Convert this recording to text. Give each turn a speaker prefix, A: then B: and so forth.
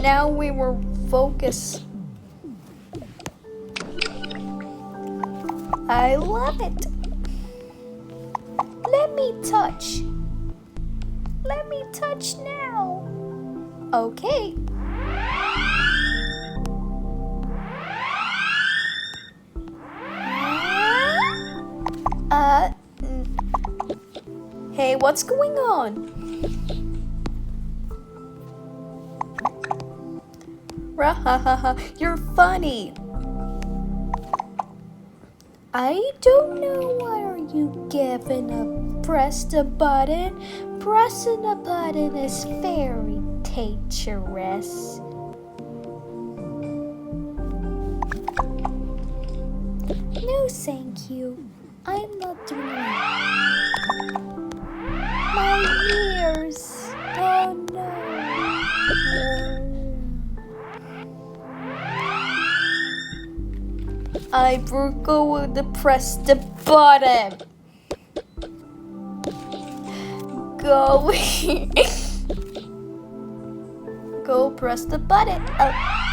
A: Now we were focused. I love it. Let me touch. Let me touch now. Okay. Hey, what's going on? Rahahaha, you're funny. I don't know what are you giving up. Press the button. Pressing the button is very dangerous. No, thank you. I'm not doing it. My ears. Oh no. I forgot to press the button. Go. Go press the button. Oh.